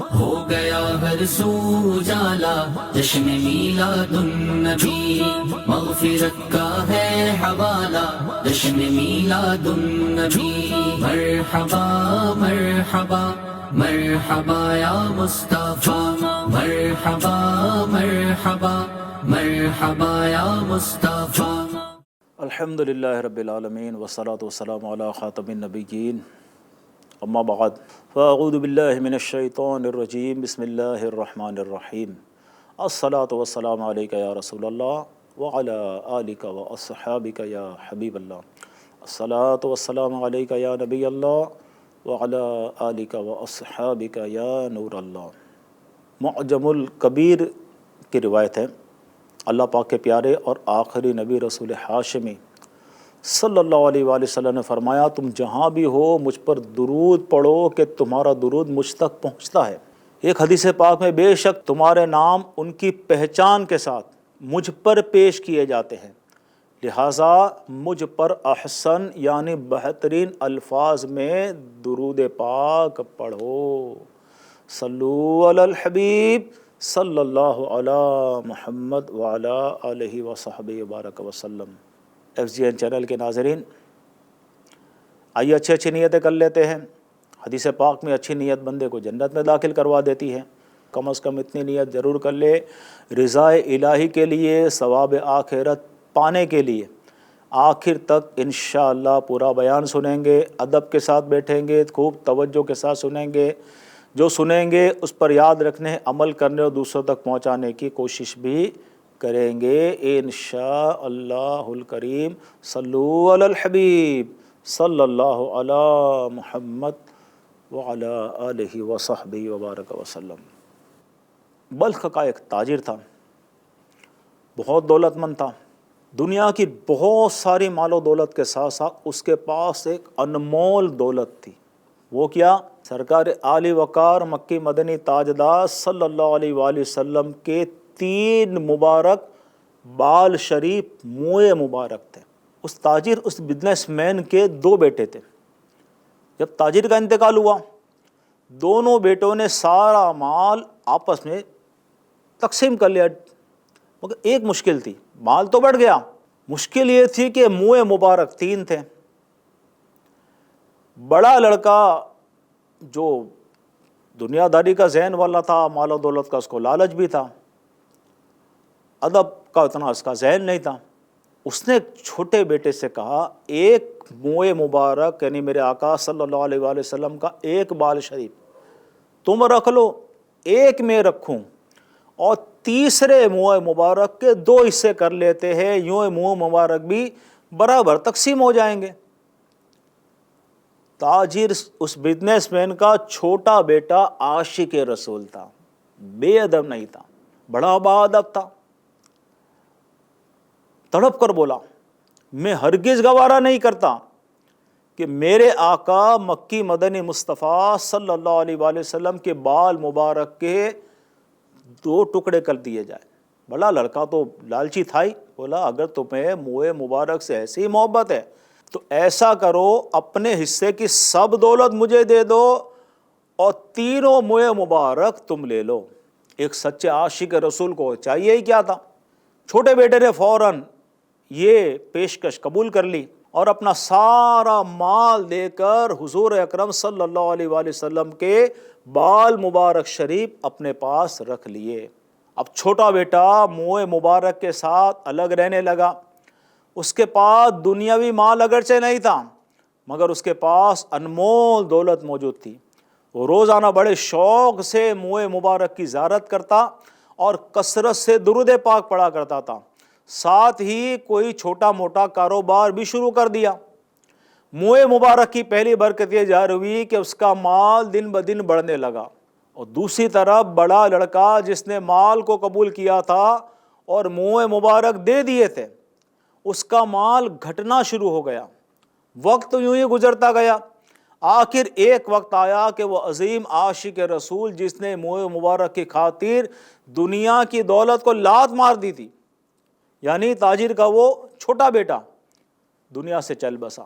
ہو گیا ہر سو اجالا جشن میلاد النبی، مغفرت کا ہے حوالہ جشن میلاد النبی۔ مرحبا مرحبا مرحبا یا مصطفیٰ، مرحبا مرحبا مرحبا یا مصطفیٰ۔ الحمد للہ رب العالمین والصلاة والسلام علی خاتم النبیین، اما بعد فاعوذ باللہ من الشیطان الرجیم، بسم اللہ الرحمن الرحیم۔ الصلاة والسلام علیکہ یا رسول اللہ وعلی آلکہ واصحابکہ یا حبیب اللہ، الصلاة والسلام علیکہ یا نبی اللہ وعلی آلکہ واصحابکہ یا نور اللہ۔ معجم الکبیر کی روایت ہے، اللہ پاک کے پیارے اور آخری نبی رسول ہاشمی صلی اللہ علیہ وآلہ وسلم نے فرمایا، تم جہاں بھی ہو مجھ پر درود پڑھو کہ تمہارا درود مجھ تک پہنچتا ہے۔ ایک حدیث پاک میں بے شک تمہارے نام ان کی پہچان کے ساتھ مجھ پر پیش کیے جاتے ہیں، لہٰذا مجھ پر احسن یعنی بہترین الفاظ میں درود پاک پڑھو۔ صلو علی الحبیب صلی اللہ علی محمد وعلی آلہ وصحبہ وبارک وسلم۔ FGN چینل کے ناظرین، آئیے اچھی نیتیں کر لیتے ہیں۔ حدیث پاک میں اچھی نیت بندے کو جنت میں داخل کروا دیتی ہے، کم از کم اتنی نیت ضرور کر لے، رضا الہی کے لیے، ثواب آخرت پانے کے لیے۔ آخر تک انشاءاللہ پورا بیان سنیں گے، ادب کے ساتھ بیٹھیں گے، خوب توجہ کے ساتھ سنیں گے، جو سنیں گے اس پر یاد رکھنے، عمل کرنے اور دوسروں تک پہنچانے کی کوشش بھی کریں گے انشاءاللہ الکریم۔ صلو علی الحبیب صلی اللہ علی محمد وعلی آلہ وصحبہ وبارک وسلم۔ بلخ کا ایک تاجر تھا، بہت دولت مند تھا، دنیا کی بہت ساری مال و دولت کے ساتھ ساتھ اس کے پاس ایک انمول دولت تھی۔ وہ کیا؟ سرکار عالی وقار مکی مدنی تاجدار صلی اللہ علیہ وآلہ وسلم کے 3 مبارک بال شریف موئے مبارک تھے۔ اس تاجر، اس بزنس مین کے 2 بیٹے تھے۔ جب تاجر کا انتقال ہوا، دونوں بیٹوں نے سارا مال آپس میں تقسیم کر لیا، مگر ایک مشکل تھی، مال تو بڑھ گیا، مشکل یہ تھی کہ موئے مبارک 3 تھے۔ بڑا لڑکا جو دنیا داری کا ذہن والا تھا، مال و دولت کا اس کو لالچ بھی تھا، ادب کا اتنا اس کا ذہن نہیں تھا، اس نے چھوٹے بیٹے سے کہا، ایک موئے مبارک یعنی میرے آقا صلی اللہ علیہ وآلہ وسلم کا ایک بال شریف تم رکھ لو، ایک میں رکھوں، اور تیسرے موئے مبارک کے 2 حصے کر لیتے ہیں، یوں موئے مبارک بھی برابر تقسیم ہو جائیں گے۔ تاجر اس بزنس مین کا چھوٹا بیٹا عاشق رسول تھا، بے ادب نہیں تھا، بڑا باادب تھا، تڑپ کر بولا، میں ہرگز گوارا نہیں کرتا کہ میرے آقا مکی مدنی مصطفیٰ صلی اللہ علیہ وآلہ وسلم کے بال مبارک کے 2 ٹکڑے کر دیے جائیں۔ بڑا لڑکا تو لالچی تھا ہی، بولا اگر تمہیں موئے مبارک سے ایسی محبت ہے تو ایسا کرو، اپنے حصے کی سب دولت مجھے دے دو اور 3 موئے مبارک تم لے لو۔ ایک سچے عاشق رسول کو چاہیے ہی کیا تھا، چھوٹے بیٹے نے فوراً یہ پیشکش قبول کر لی اور اپنا سارا مال دے کر حضور اکرم صلی اللہ علیہ وآلہ وسلم کے بال مبارک شریف اپنے پاس رکھ لیے۔ اب چھوٹا بیٹا موئے مبارک کے ساتھ الگ رہنے لگا۔ اس کے پاس دنیاوی مال اگرچہ نہیں تھا، مگر اس کے پاس انمول دولت موجود تھی۔ وہ روزانہ بڑے شوق سے موئے مبارک کی زیارت کرتا اور کثرت سے درود پاک پڑھا کرتا تھا، ساتھ ہی کوئی چھوٹا موٹا کاروبار بھی شروع کر دیا۔ موئے مبارک کی پہلی برکت یہ ظاہر ہوئی کہ اس کا مال دن بدن بڑھنے لگا، اور دوسری طرف بڑا لڑکا جس نے مال کو قبول کیا تھا اور موئے مبارک دے دیے تھے، اس کا مال گھٹنا شروع ہو گیا۔ وقت یوں ہی گزرتا گیا، آخر ایک وقت آیا کہ وہ عظیم عاشق رسول جس نے موئے مبارک کی خاطر دنیا کی دولت کو لات مار دی تھی، یعنی تاجر کا وہ چھوٹا بیٹا، دنیا سے چل بسا۔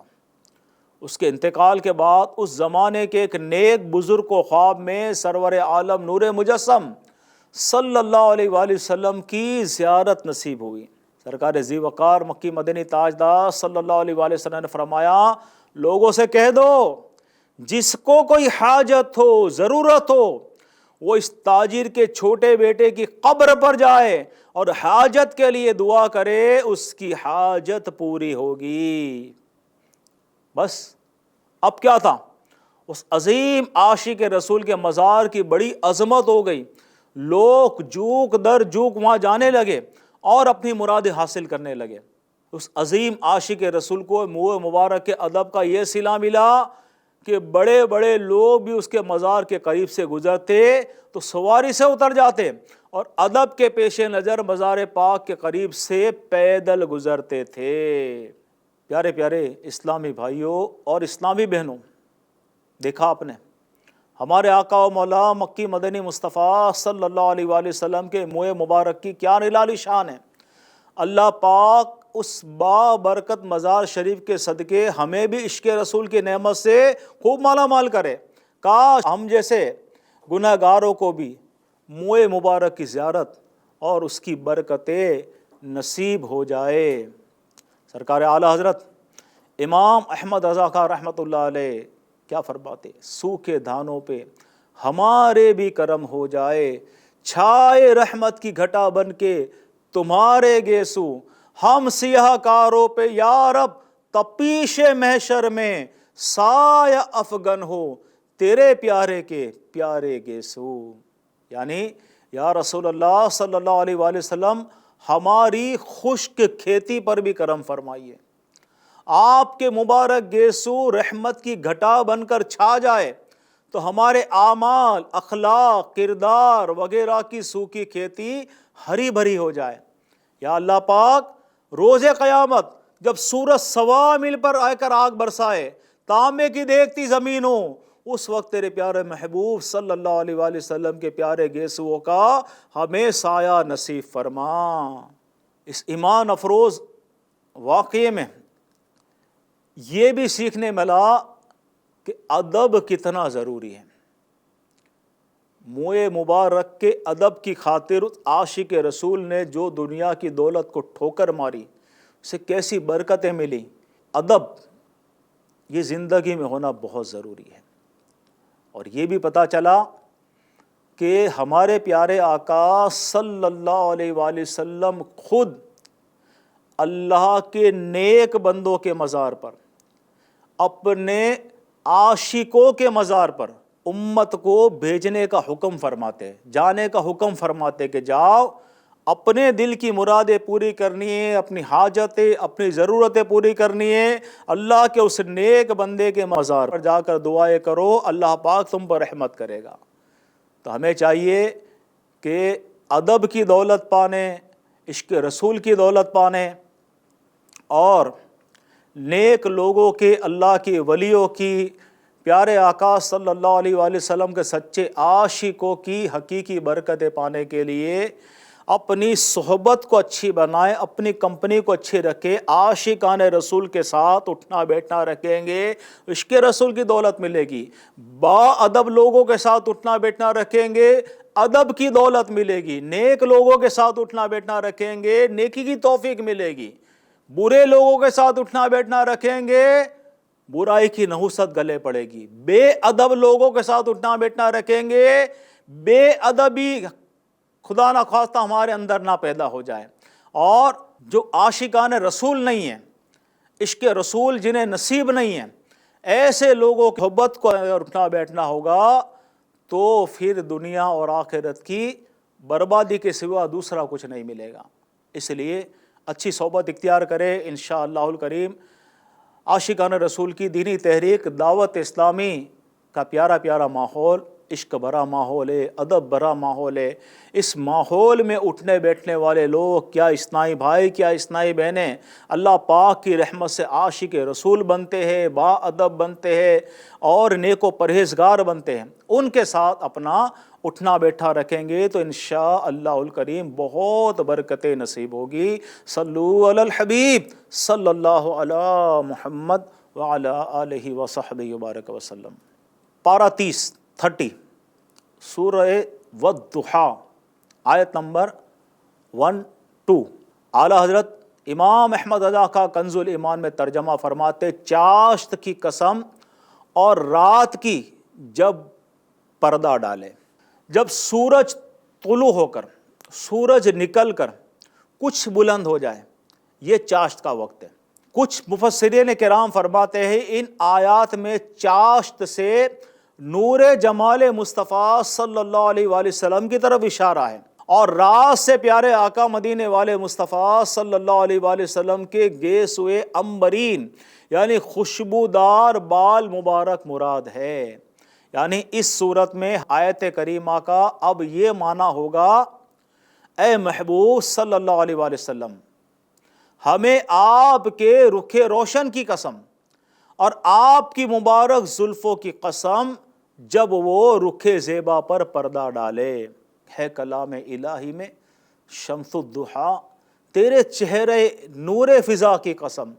اس کے انتقال کے بعد اس زمانے کے ایک نیک بزرگ کو خواب میں سرور عالم نور مجسم صلی اللہ علیہ وآلہ وسلم کی زیارت نصیب ہوئی۔ سرکار ذی وقار مکی مدنی تاجدار صلی اللہ علیہ وآلہ وسلم نے فرمایا، لوگوں سے کہہ دو جس کو کوئی حاجت ہو، ضرورت ہو، وہ اس تاجر کے چھوٹے بیٹے کی قبر پر جائے اور حاجت کے لیے دعا کرے، اس کی حاجت پوری ہوگی۔ بس اب کیا تھا، اس عظیم عاشق رسول کے مزار کی بڑی عظمت ہو گئی، لوگ جوک در جوک وہاں جانے لگے اور اپنی مرادیں حاصل کرنے لگے۔ اس عظیم عاشق رسول کو منہ مبارک کے ادب کا یہ صلہ ملا کہ بڑے بڑے لوگ بھی اس کے مزار کے قریب سے گزرتے تو سواری سے اتر جاتے اور ادب کے پیش نظر مزار پاک کے قریب سے پیدل گزرتے تھے۔ پیارے پیارے اسلامی بھائیوں اور اسلامی بہنوں، دیکھا آپ نے ہمارے آقا و مولا مکی مدنی مصطفیٰ صلی اللہ علیہ وآلہ وسلم کے منہ مبارک کی کیا نرالی شان ہے۔ اللہ پاک اس بابرکت مزار شریف کے صدقے ہمیں بھی عشق رسول کی نعمت سے خوب مالا مال کرے۔ کاش ہم جیسے گناہ گاروں کو بھی منہ مبارک کی زیارت اور اس کی برکتیں نصیب ہو جائے۔ سرکار اعلیٰ حضرت امام احمد رضا خان رحمۃ اللہ علیہ کیا فرماتے، سوکھے دھانوں پہ ہمارے بھی کرم ہو جائے، چھائے رحمت کی گھٹا بن کے تمہارے گیسو، ہم سیاہ کاروں پہ یا رب تپیش محشر میں سایہ افغن ہو تیرے پیارے کے پیارے گیسو۔ یعنی یا رسول اللہ صلی اللہ علیہ وآلہ وسلم ہماری خشک کھیتی پر بھی کرم فرمائیے، آپ کے مبارک گیسو رحمت کی گھٹا بن کر چھا جائے تو ہمارے اعمال، اخلاق، کردار وغیرہ کی سوکھی کھیتی ہری بھری ہو جائے۔ یا اللہ پاک روز قیامت جب سورج سوا میل پر آ کر آگ برسائے، تانبے کی دیکھتی زمین ہو، اس وقت تیرے پیارے محبوب صلی اللہ علیہ وآلہ وسلم کے پیارے گیسوؤں کا ہمیں سایہ نصیب فرما۔ اس ایمان افروز واقعے میں یہ بھی سیکھنے ملا کہ ادب کتنا ضروری ہے۔ منہ مبارک کے ادب کی خاطر عاشق رسول نے جو دنیا کی دولت کو ٹھوکر ماری، اسے کیسی برکتیں ملی۔ ادب یہ زندگی میں ہونا بہت ضروری ہے۔ اور یہ بھی پتہ چلا کہ ہمارے پیارے آقا صلی اللہ علیہ وآلہ وسلم خود اللہ کے نیک بندوں کے مزار پر، اپنے عاشقوں کے مزار پر امت کو بھیجنے کا حکم فرماتے، جانے کا حکم فرماتے کہ جاؤ، اپنے دل کی مرادیں پوری کرنی ہے، اپنی حاجتیں، اپنی ضرورتیں پوری کرنی ہے، اللہ کے اس نیک بندے کے مزار پر جا کر دعائیں کرو، اللہ پاک تم پر رحمت کرے گا۔ تو ہمیں چاہیے کہ ادب کی دولت پانے، عشق رسول کی دولت پانے اور نیک لوگوں کے، اللہ کے ولیوں کی، پیارے آقا صلی اللہ علیہ وآلہ وسلم کے سچے عاشقوں کی حقیقی برکتیں پانے کے لیے اپنی صحبت کو اچھی بنائیں، اپنی کمپنی کو اچھی رکھیں، عاشقان رسول کے ساتھ اٹھنا بیٹھنا رکھیں گے، عشق رسول کی دولت ملے گی۔ با ادب لوگوں کے ساتھ اٹھنا بیٹھنا رکھیں گے، ادب کی دولت ملے گی۔ نیک لوگوں کے ساتھ اٹھنا بیٹھنا رکھیں گے، نیکی کی توفیق ملے گی۔ برے لوگوں کے ساتھ اٹھنا بیٹھنا رکھیں گے، برائی کی نحوست گلے پڑے گی۔ بے ادب لوگوں کے ساتھ اٹھنا بیٹھنا رکھیں گے، بے ادبی خدا نہ خواستہ ہمارے اندر نہ پیدا ہو جائے۔ اور جو عاشقان رسول نہیں ہیں، عشق رسول جنہیں نصیب نہیں ہے، ایسے لوگوں کی صحبت کو اگر اٹھنا بیٹھنا ہوگا تو پھر دنیا اور آخرت کی بربادی کے سوا دوسرا کچھ نہیں ملے گا۔ اس لیے اچھی صحبت اختیار کرے انشاءاللہ الکریم۔ عاشقان رسول کی دینی تحریک دعوت اسلامی کا پیارا پیارا ماحول، عشق بھرا ماحول ہے، ادب بھرا ماحول ہے۔ اس ماحول میں اٹھنے بیٹھنے والے لوگ، کیا اسنائی بھائی، کیا اسنائی بہنیں، اللہ پاک کی رحمت سے عاشق رسول بنتے ہیں، با ادب بنتے ہیں اور نیک و پرہیزگار بنتے ہیں۔ ان کے ساتھ اپنا اٹھنا بیٹھا رکھیں گے تو انشاءاللہ الکریم بہت برکتیں نصیب ہوگی۔ صلو علی الحبیب صلی اللہ علی محمد وعلی آلہ وصحبہ وبارک وسلم۔ پارہ 30 سورہ والضحیٰ آیت نمبر 1-2۔ اعلیٰ حضرت امام احمد رضا کا کنز الایمان میں ترجمہ فرماتے، چاشت کی قسم اور رات کی جب پردہ ڈالے، جب سورج طلوع ہو کر، سورج نکل کر کچھ بلند ہو جائے، یہ چاشت کا وقت ہے۔ کچھ مفسرین کرام فرماتے ہیں ان آیات میں چاشت سے نور جمال مصطفیٰ صلی اللہ علیہ وآلہ وسلم کی طرف اشارہ ہے، اور رات سے پیارے آقا مدینے والے مصطفیٰ صلی اللہ علیہ وآلہ وسلم کے گیس ہوئے عنبرین یعنی خوشبودار بال مبارک مراد ہے۔ یعنی اس صورت میں آیت کریمہ کا اب یہ معنی ہوگا، اے محبوب صلی اللہ علیہ وآلہ وسلم، ہمیں آپ کے رخ روشن کی قسم اور آپ کی مبارک زلفوں کی قسم جب وہ رخ زیبا پر پردہ ڈالے، ہے کلام الہی میں شمس الضحیٰ، تیرے چہرے نور فضا کی قسم،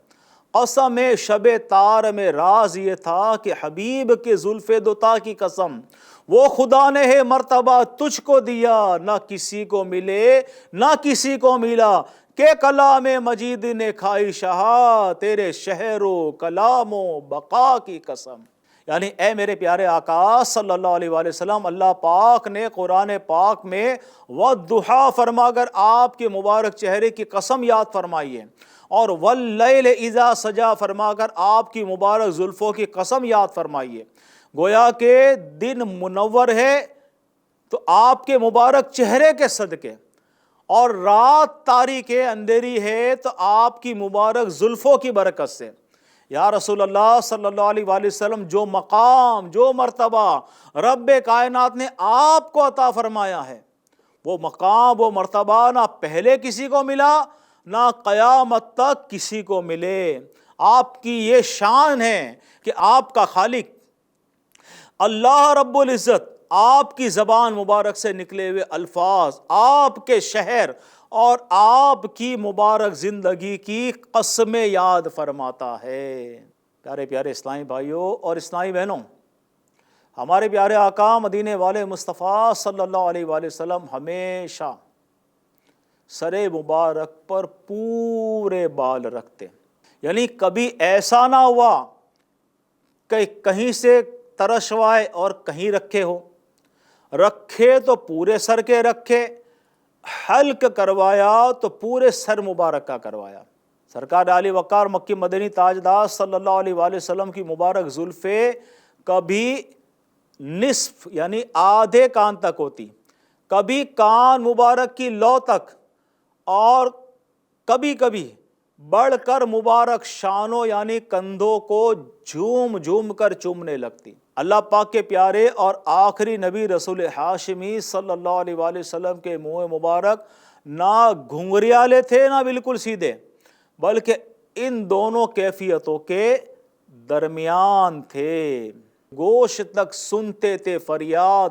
قسم شب تار میں راز یہ تھا کہ حبیب کے زلف دوتا کی قسم، وہ خدا نے ہے مرتبہ تجھ کو دیا، نہ کسی کو ملے نہ کسی کو ملا، کہ کلام مجید نے کھائی شہا، تیرے شہر و کلام و بقا کی قسم۔ یعنی اے میرے پیارے آقا صلی اللہ علیہ وآلہ وسلم، اللہ پاک نے قرآن پاک میں والضحیٰ فرما کر آپ کے مبارک چہرے کی قسم یاد فرمائی ہے، اور واللیل اذا سجا فرما کر آپ کی مبارک زلفوں کی قسم یاد فرمائی ہے۔ گویا کہ دن منور ہے تو آپ کے مبارک چہرے کے صدقے، اور رات تاریک اندھیری ہے تو آپ کی مبارک زلفوں کی برکت سے۔ یا رسول اللہ صلی اللہ علیہ وآلہ وسلم، جو مقام جو مرتبہ رب کائنات نے آپ کو عطا فرمایا ہے، وہ مقام وہ مرتبہ نہ پہلے کسی کو ملا نہ قیامت تک کسی کو ملے۔ آپ کی یہ شان ہے کہ آپ کا خالق اللہ رب العزت آپ کی زبان مبارک سے نکلے ہوئے الفاظ، آپ کے شہر اور آپ کی مبارک زندگی کی قسمیں یاد فرماتا ہے۔ پیارے پیارے اسلامی بھائیوں اور اسلامی بہنوں، ہمارے پیارے آقا مدینے والے مصطفیٰ صلی اللہ علیہ وآلہ وسلم ہمیشہ سر مبارک پر پورے بال رکھتے، یعنی کبھی ایسا نہ ہوا کہ کہیں سے ترشوائے اور کہیں رکھے ہو، رکھے تو پورے سر کے رکھے، حلق کروایا تو پورے سر مبارک کا کروایا۔ سرکار علی وقار مکی مدنی تاجدار صلی اللہ علیہ وآلہ وسلم کی مبارک زلفیں کبھی نصف یعنی آدھے کان تک ہوتی، کبھی کان مبارک کی لو تک، اور کبھی کبھی بڑھ کر مبارک شانوں یعنی کندھوں کو جھوم جھوم کر چومنے لگتی۔ اللہ پاک کے پیارے اور آخری نبی رسول ہاشمی صلی اللہ علیہ وآلہ وسلم کے منہ مبارک نہ گھنگریالے تھے نہ بالکل سیدھے، بلکہ ان دونوں کیفیتوں کے درمیان تھے۔ گوشت تک سنتے تھے فریاد،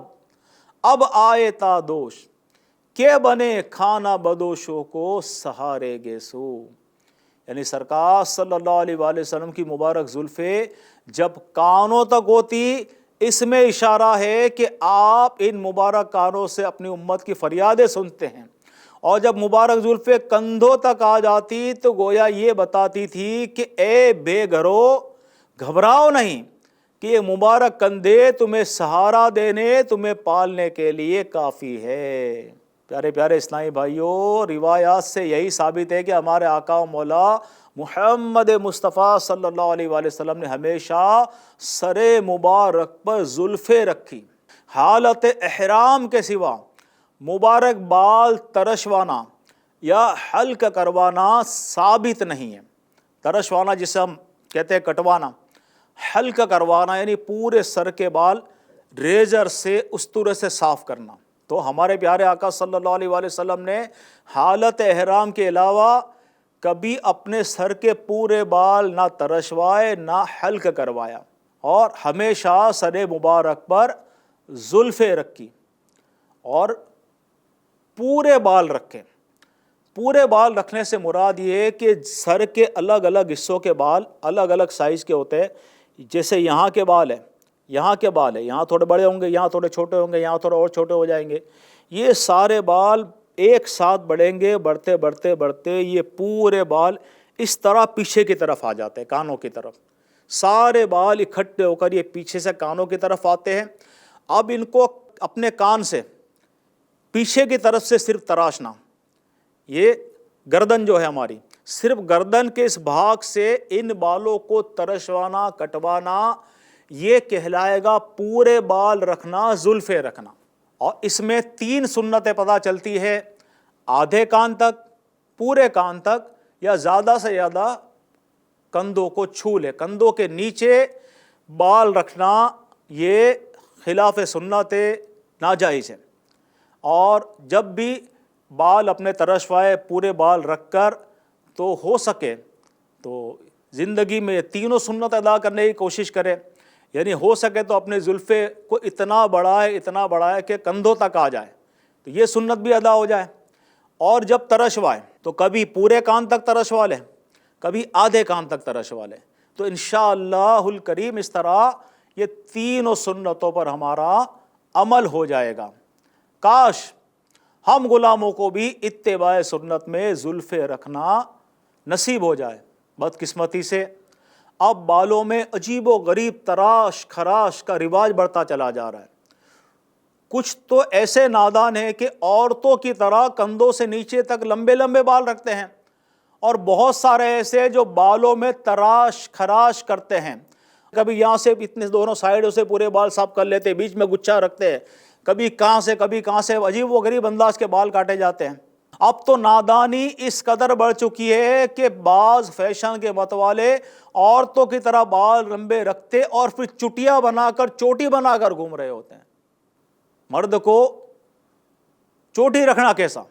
اب آئے تا دوش، کہ بنے کھانا بدوشوں کو سہارے گیسو۔ یعنی سرکار صلی اللہ علیہ وآلہ وسلم کی مبارک زلفیں جب کانوں تک ہوتی، اس میں اشارہ ہے کہ آپ ان مبارک کانوں سے اپنی امت کی فریادیں سنتے ہیں، اور جب مبارک زلفیں کندھوں تک آ جاتی تو گویا یہ بتاتی تھی کہ اے بے گھرو، گھبراؤ نہیں کہ یہ مبارک کندھے تمہیں سہارا دینے، تمہیں پالنے کے لیے کافی ہے۔ پیارے پیارے اسلامی بھائیوں، روایات سے یہی ثابت ہے کہ ہمارے آقا و مولا محمد مصطفیٰ صلی اللہ علیہ وآلہ وسلم نے ہمیشہ سر مبارک پر زلفیں رکھی۔ حالت احرام کے سوا مبارک بال ترشوانا یا حلق کروانا ثابت نہیں ہے۔ ترشوانا جسے ہم کہتے ہیں کٹوانا، حلق کروانا یعنی پورے سر کے بال ریزر سے استورے سے صاف کرنا۔ تو ہمارے پیارے آقا صلی اللہ علیہ وآلہ وسلم نے حالت احرام کے علاوہ کبھی اپنے سر کے پورے بال نہ ترشوائے نہ حلق کروایا، اور ہمیشہ سر مبارک پر زلفیں رکھی اور پورے بال رکھے۔ پورے بال رکھنے سے مراد یہ ہے کہ سر کے الگ الگ حصوں کے بال الگ الگ سائز کے ہوتے ہیں. جیسے یہاں کے بال ہے، یہاں کے بال ہے، یہاں تھوڑے بڑے ہوں گے، یہاں تھوڑے چھوٹے ہوں گے، یہاں تھوڑے اور چھوٹے ہو جائیں گے. یہ سارے بال ایک ساتھ بڑھیں گے، بڑھتے بڑھتے بڑھتے یہ پورے بال اس طرح پیچھے کی طرف آ جاتے ہیں، کانوں کی طرف. سارے بال اکٹھے ہو کر یہ پیچھے سے کانوں کی طرف آتے ہیں. اب ان کو اپنے کان سے پیچھے کی طرف سے صرف تراشنا. یہ گردن جو ہے ہماری، صرف گردن کے اس بھاگ سے ان بالوں کو ترشوانا، کٹوانا، یہ کہلائے گا پورے بال رکھنا، زلفیں رکھنا. اور اس میں 3 سنتیں پتہ چلتی ہے: آدھے کان تک، پورے کان تک، یا زیادہ سے زیادہ کندھوں کو چھو لے. کندھوں کے نیچے بال رکھنا یہ خلاف سنت ہے، ناجائز ہے. اور جب بھی بال اپنے ترشوائے پورے بال رکھ کر تو ہو سکے تو زندگی میں یہ تینوں سنت ادا کرنے کی کوشش کرے. یعنی ہو سکے تو اپنے زلفے کو اتنا بڑھائے کہ کندھوں تک آ جائے، تو یہ سنت بھی ادا ہو جائے. اور جب ترشوائے تو کبھی پورے کان تک ترشوا لے، کبھی آدھے کان تک ترشوا لے. تو انشاءاللہ الکریم اس طرح یہ تینوں سنتوں پر ہمارا عمل ہو جائے گا. کاش ہم غلاموں کو بھی اتباع سنت میں زلفیں رکھنا نصیب ہو جائے. بدقسمتی سے اب بالوں میں عجیب و غریب تراش خراش کا رواج بڑھتا چلا جا رہا ہے. کچھ تو ایسے نادان ہیں کہ عورتوں کی طرح کندھوں سے نیچے تک لمبے لمبے بال رکھتے ہیں، اور بہت سارے ایسے جو بالوں میں تراش خراش کرتے ہیں. کبھی یہاں سے اتنے دونوں سائیڈوں سے پورے بال صاف کر لیتے، بیچ میں گچھا رکھتے ہیں، کبھی کہاں سے عجیب و غریب انداز کے بال کاٹے جاتے ہیں. اب تو نادانی اس قدر بڑھ چکی ہے کہ بعض فیشن کے متوالے عورتوں کی طرح بال لمبے رکھتے اور پھر چٹیا بنا کر، چوٹی بنا کر گھوم رہے ہوتے ہیں. مرد کو چوٹی رکھنا کیسا؟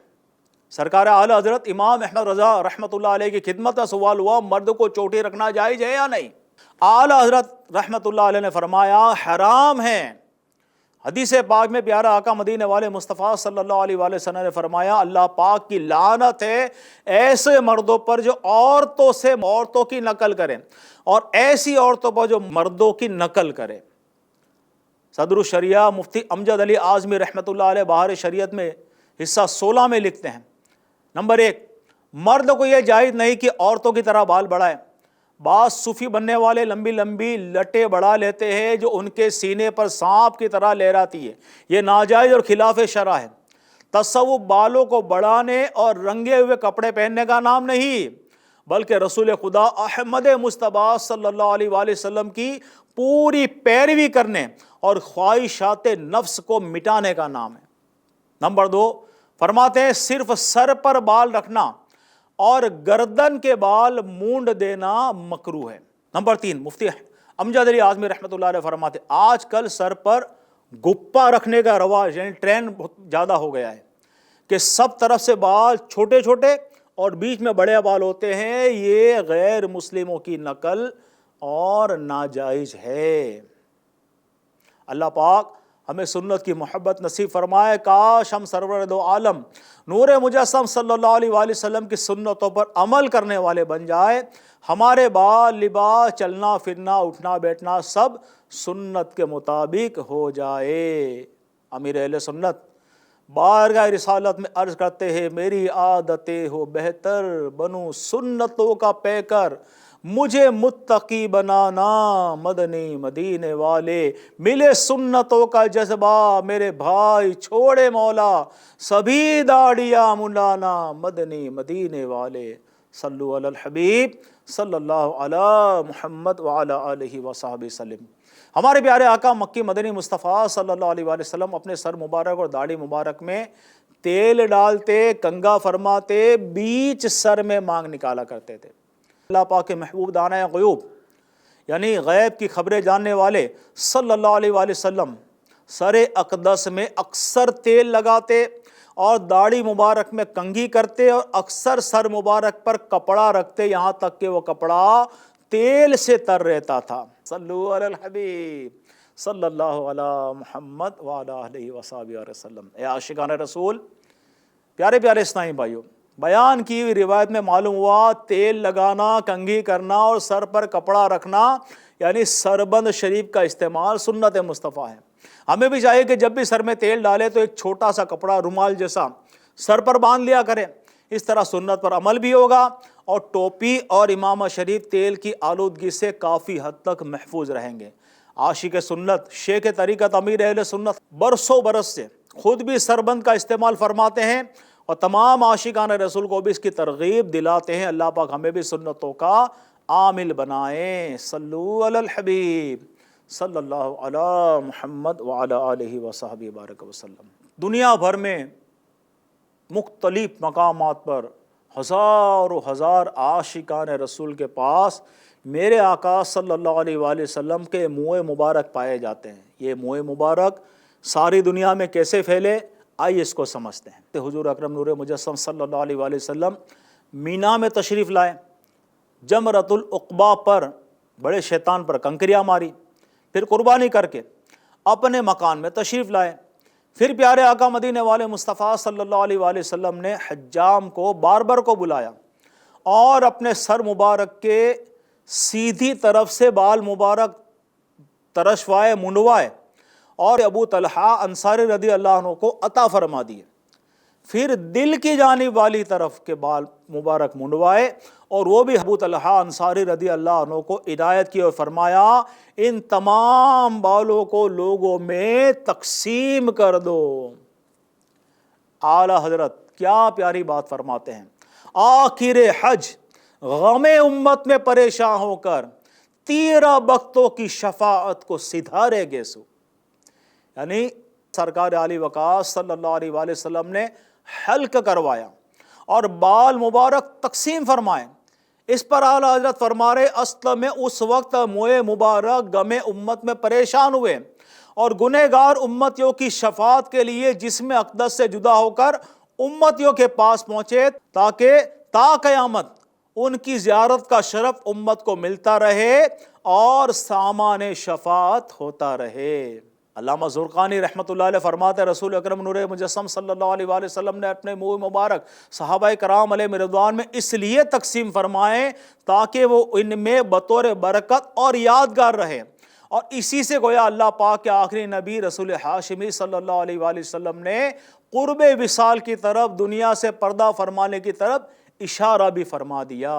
سرکار اعلی حضرت امام احمد رضا رحمۃ اللہ علیہ کی خدمت میں سوال ہوا، مرد کو چوٹی رکھنا جائز ہے یا نہیں؟ اعلی حضرت رحمۃ اللہ علیہ نے فرمایا حرام ہے. حدیث پاک میں پیارا آقا مدینے والے مصطفیٰ صلی اللہ علیہ وآلہ وسلم نے فرمایا اللہ پاک کی لعنت ہے ایسے مردوں پر جو عورتوں کی نقل کریں، اور ایسی عورتوں پر جو مردوں کی نقل کرے. صدر الشریعہ مفتی امجد علی اعظمی رحمۃ اللہ علیہ بہار شریعت میں حصہ 16 میں لکھتے ہیں: نمبر 1، مرد کو یہ جائز نہیں کہ عورتوں کی طرح بال بڑھائے. بعض صوفی بننے والے لمبی لمبی لٹیں بڑھا لیتے ہیں جو ان کے سینے پر سانپ کی طرح لہراتی ہے. یہ ناجائز اور خلاف شرع ہے. تصوف بالوں کو بڑھانے اور رنگے ہوئے کپڑے پہننے کا نام نہیں، بلکہ رسول خدا احمد مصطفیٰ صلی اللہ علیہ وآلہ وسلم کی پوری پیروی کرنے اور خواہشات نفس کو مٹانے کا نام ہے. نمبر 2، فرماتے ہیں صرف سر پر بال رکھنا اور گردن کے بال مونڈ دینا مکروہ ہے. نمبر 3، مفتی امجد علی اعظمی رحمۃ اللہ علیہ فرماتے ہیں آج کل سر پر گپا رکھنے کا رواج، یعنی ٹرینڈ بہت زیادہ ہو گیا ہے کہ سب طرف سے بال چھوٹے چھوٹے اور بیچ میں بڑے بال ہوتے ہیں. یہ غیر مسلموں کی نقل اور ناجائز ہے. اللہ پاک ہمیں سنت کی محبت نصیب فرمائے. کاش ہم سرور دو عالم نور مجسم صلی اللہ علیہ وآلہ وسلم کی سنتوں پر عمل کرنے والے بن جائے. ہمارے بال، لباس، چلنا پھرنا، اٹھنا بیٹھنا سب سنت کے مطابق ہو جائے. امیر اہل سنت بارگاہ رسالت میں عرض کرتے ہیں میری عادتیں ہو بہتر، بنو سنتوں کا پیکر، مجھے متقی بنانا مدنی مدینے والے. ملے سنتوں کا جذبہ میرے بھائی، چھوڑے مولا سبھی داڑیاں منڈانا مدنی مدینے والے. صلو علی الحبیب صلی اللہ علی محمد وعلی آلہ وصحبہ وسلم. ہمارے پیارے آقا مکی مدنی مصطفیٰ صلی اللہ علیہ وآلہ وسلم اپنے سر مبارک اور داڑھی مبارک میں تیل ڈالتے، کنگا فرماتے، بیچ سر میں مانگ نکالا کرتے تھے. اللہ پاک کے محبوب دانہ غیوب یعنی غیب کی خبریں جاننے والے صلی اللہ علیہ وآلہ وسلم سر اقدس میں اکثر تیل لگاتے اور داڑھی مبارک میں کنگھی کرتے اور اکثر سر مبارک پر کپڑا رکھتے، یہاں تک کہ وہ کپڑا تیل سے تر رہتا تھا. صلو علی الحبیب صلی اللہ علی محمد وعلی آلہ وصحبہ وسلم. اے عاشقان رسول، پیارے پیارے اسلامی بھائیوں، بیان کی ہوئی روایت میں معلوم ہوا تیل لگانا، کنگھی کرنا اور سر پر کپڑا رکھنا یعنی سربند شریف کا استعمال سنت مصطفیٰ ہے۔ ہمیں بھی چاہیے کہ جب بھی سر میں تیل ڈالے تو ایک چھوٹا سا کپڑا رومال جیسا سر پر باندھ لیا کرے، اس طرح سنت پر عمل بھی ہوگا اور ٹوپی اور امامہ شریف تیل کی آلودگی سے کافی حد تک محفوظ رہیں گے۔ عاشق سنت شیخ طریقت امیر اہل سنت برسوں برس سے خود بھی سربند کا استعمال فرماتے ہیں اور تمام عاشقان رسول کو بھی اس کی ترغیب دلاتے ہیں۔ اللہ پاک ہمیں بھی سنتوں کا عامل بنائیں۔ صلو علی الحبیب صلی اللہ علی محمد وعلی آلہ وصحبہ بارک وسلم۔ دنیا بھر میں مختلف مقامات پر ہزاروں ہزار عاشقان رسول کے پاس میرے آقا صلی اللہ علیہ وآلہ وسلم کے منہ مبارک پائے جاتے ہیں۔ یہ منہ مبارک ساری دنیا میں کیسے پھیلے، آئیے اس کو سمجھتے ہیں۔ حضور اکرم نور مجسم صلی اللہ علیہ وآلہ وسلم مینا میں تشریف لائے، جمرۃ العقبہ پر بڑے شیطان پر کنکریاں ماری، پھر قربانی کر کے اپنے مکان میں تشریف لائے۔ پھر پیارے آقا مدینے والے مصطفیٰ صلی اللہ علیہ وآلہ وسلم نے حجام کو باربر کو بلایا اور اپنے سر مبارک کے سیدھی طرف سے بال مبارک ترشوائے، منڈوائے اور ابو طلحہ انصاری رضی اللہ عنہ کو عطا فرما دیے۔ پھر دل کی جانب والی طرف کے بال مبارک منڈوائے اور وہ بھی ابو طلحہ انصاری رضی اللہ عنہ کو عنایت کی اور فرمایا ان تمام بالوں کو لوگوں میں تقسیم کر دو۔ اعلیٰ حضرت کیا پیاری بات فرماتے ہیں، آخر حج غم امت میں پریشان ہو کر 13 بختوں کی شفاعت کو سدھارے گیسو، یعنی سرکار علی وقاص صلی اللہ علیہ وآلہ وسلم نے حلق کروایا اور بال مبارک تقسیم فرمائے۔ اس پر اعلیٰ حضرت فرما رہے اصل میں اس وقت منہ مبارک غم امت میں پریشان ہوئے اور گنہگار امتیوں کی شفاعت کے لیے جسم اقدس سے جدا ہو کر امتیوں کے پاس پہنچے تاکہ تا قیامت ان کی زیارت کا شرف امت کو ملتا رہے اور سامان شفاعت ہوتا رہے۔ علامہ زرقانی رحمۃ اللہ علیہ فرماتے رسول اکرم نور مجسم صلی اللہ علیہ وآلہ وسلم نے اپنے منہ مبارک صحابہ کرام علیہ رضوان میں اس لیے تقسیم فرمائے تاکہ وہ ان میں بطور برکت اور یادگار رہے، اور اسی سے گویا اللہ پاک کے آخری نبی رسول ہاشمی صلی اللہ علیہ وآلہ وسلم نے قرب وصال کی طرف، دنیا سے پردہ فرمانے کی طرف اشارہ بھی فرما دیا۔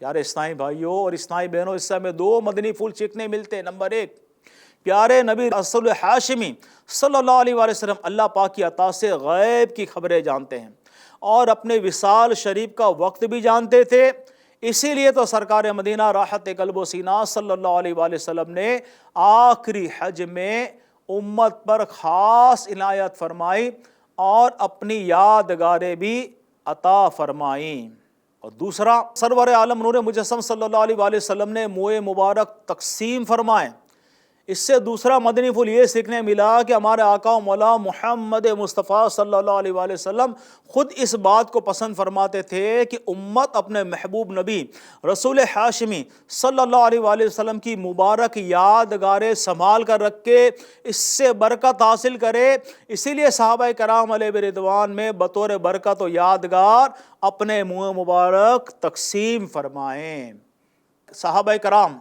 پیارے اسلامی بھائیوں اور اسلامی بہنوں، اس سے ہمیں 2 مدنی پھول چکنے ملتے ہیں۔ نمبر 1، پیارے نبی رسول ہاشمی صلی اللہ علیہ وآلہ وسلم اللہ پاک کی عطا سے غیب کی خبریں جانتے ہیں اور اپنے وصال شریف کا وقت بھی جانتے تھے۔ اسی لیے تو سرکار مدینہ راحت قلب و سینہ صلی اللہ علیہ وآلہ وسلم نے آخری حج میں امت پر خاص عنایت فرمائی اور اپنی یادگاریں بھی عطا فرمائیں۔ اور دوسرا، سرور عالم نور مجسم صلی اللہ علیہ وآلہ وسلم نے منہ مبارک تقسیم فرمائے۔ اس سے دوسرا مدنی پھول یہ سیکھنے ملا کہ ہمارے آقا و مولا محمد مصطفیٰ صلی اللہ علیہ وآلہ وسلم خود اس بات کو پسند فرماتے تھے کہ امت اپنے محبوب نبی رسول ہاشمی صلی اللہ علیہ وآلہ وسلم کی مبارک یادگاریں سنبھال کر رکھے، اس سے برکت حاصل کرے۔ اسی لیے صحابہ کرام علیہ رضوان میں بطور برکت و یادگار اپنے منہ مبارک تقسیم فرمائیں۔ صحابہ کرام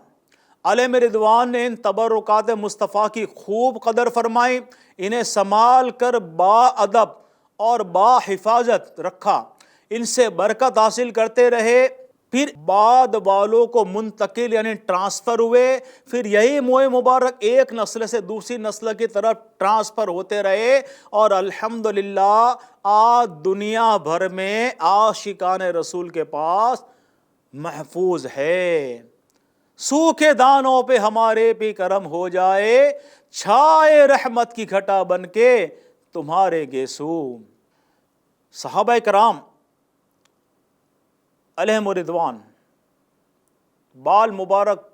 علیہ رضوان نے ان تبرکات مصطفیٰ کی خوب قدر فرمائی، انہیں سنبھال کر با ادب اور با حفاظت رکھا، ان سے برکت حاصل کرتے رہے۔ پھر بعد والوں کو منتقل یعنی ٹرانسفر ہوئے، پھر یہی منہ مبارک ایک نسل سے دوسری نسل کی طرف ٹرانسفر ہوتے رہے اور الحمدللہ آج دنیا بھر میں عاشقان رسول کے پاس محفوظ ہے۔ سوکھے دانوں پہ ہمارے بھی کرم ہو جائے، چھائے رحمت کی گھٹا بن کے تمہارے گیسو۔ صحابہ کرام علیہم رضوان بال مبارک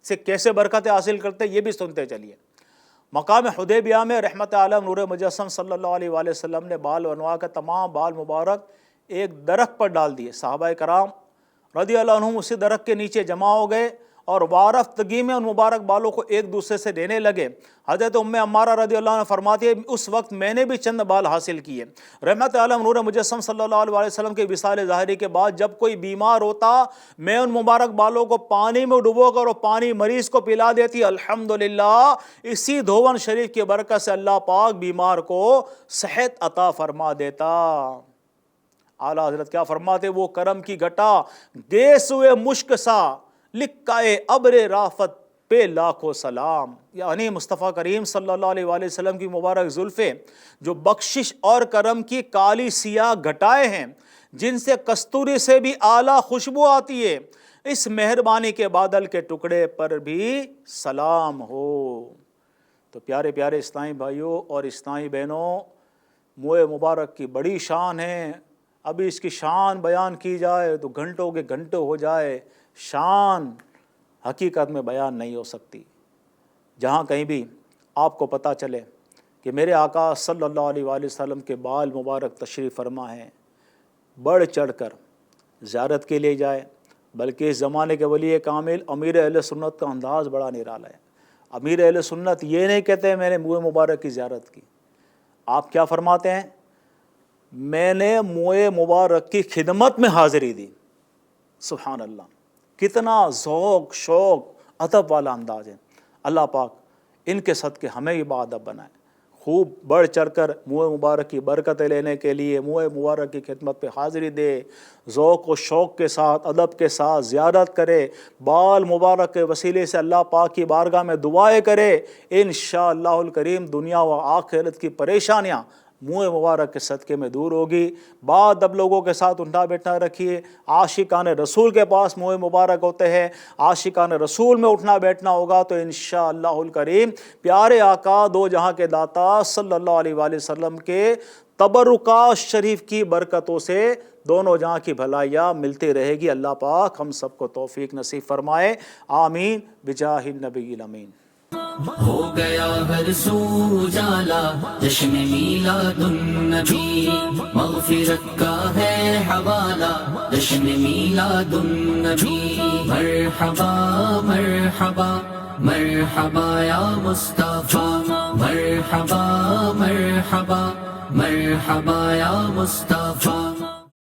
سے کیسے برکتیں حاصل کرتے یہ بھی سنتے چلیے۔ مقام حدیبیہ میں رحمت عالم نور مجسم صلی اللہ علیہ وآلہ وسلم نے بال بنوا کر تمام بال مبارک ایک درخت پر ڈال دیے۔ صحابہ کرام رضی اللہ عنہم اسی درخت کے نیچے جمع ہو گئے اور وارفتگی میں ان مبارک بالوں کو ایک دوسرے سے دینے لگے۔ حضرت ام عمارہ رضی اللہ عنہ فرماتی ہے اس وقت میں نے بھی چند بال حاصل کیے۔ رحمت عالم نور مجسم صلی اللہ علیہ وسلم کے وصال ظاہری کے بعد جب کوئی بیمار ہوتا میں ان مبارک بالوں کو پانی میں ڈبو کر اور پانی مریض کو پلا دیتی۔ الحمدللہ اسی دھون شریف کی برکت سے اللہ پاک بیمار کو صحت عطا فرما دیتا۔ اعلیٰ حضرت کیا فرماتے، وہ کرم کی گھٹا گیس ہوئے مشک سا لکھائے ابر رافت پہ لاکھوں سلام، یعنی مصطفیٰ کریم صلی اللہ علیہ وآلہ وسلم کی مبارک زلفیں جو بخشش اور کرم کی کالی سیاہ گھٹائیں ہیں جن سے کستوری سے بھی اعلیٰ خوشبو آتی ہے، اس مہربانی کے بادل کے ٹکڑے پر بھی سلام ہو۔ تو پیارے پیارے اسلامی بھائیوں اور اسلامی بہنوں، موئے مبارک کی بڑی شان ہے۔ ابھی اس کی شان بیان کی جائے تو گھنٹوں کے گھنٹوں ہو جائے، شان حقیقت میں بیان نہیں ہو سکتی۔ جہاں کہیں بھی آپ کو پتہ چلے کہ میرے آقا صلی اللہ علیہ وآلہ وسلم کے بال مبارک تشریف فرما ہیں، بڑھ چڑھ کر زیارت کے لیے جائے، بلکہ اس زمانے کے ولی کامل امیر اہل سنت کا انداز بڑا نرالا ہے۔ امیر اہل سنت یہ نہیں کہتے میں نے منہ مبارک کی زیارت کی، آپ کیا فرماتے ہیں، میں نے منہ مبارک کی خدمت میں حاضری دی۔ سبحان اللہ، کتنا ذوق شوق ادب والا انداز ہے۔ اللہ پاک ان کے صدقے ہمیں بھی باادب بنائے، خوب بڑھ چڑھ کر منہ مبارک کی برکتیں لینے کے لیے منہ مبارک کی خدمت پہ حاضری دے، ذوق و شوق کے ساتھ ادب کے ساتھ زیارت کرے، بال مبارک کے وسیلے سے اللہ پاک کی بارگاہ میں دعائیں کرے، انشاءاللہ الکریم دنیا و آخرت کی پریشانیاں منہ مبارک کے صدقے میں دور ہوگی۔ بعد اب لوگوں کے ساتھ اٹھنا بیٹھنا رکھیے، عاشقان رسول کے پاس منہ مبارک ہوتے ہیں، عاشقان رسول میں اٹھنا بیٹھنا ہوگا تو انشاءاللہ الکریم پیارے آقا دو جہاں کے داتا صلی اللہ علیہ وآلہ وسلم کے تبرکات شریف کی برکتوں سے دونوں جہاں کی بھلائیاں ملتی رہے گی۔ اللہ پاک ہم سب کو توفیق نصیب فرمائے، آمین بجاہ النبی الامین۔ ہو گیا ہر سو اجالا جشن میلاد النبی، مغفرت کا ہے حوالہ جشن میلاد النبی۔ مرحبا مرحبا مرحبا یا مصطفیٰ، مرحبا مرحبا مرحبا یا مصطفیٰ۔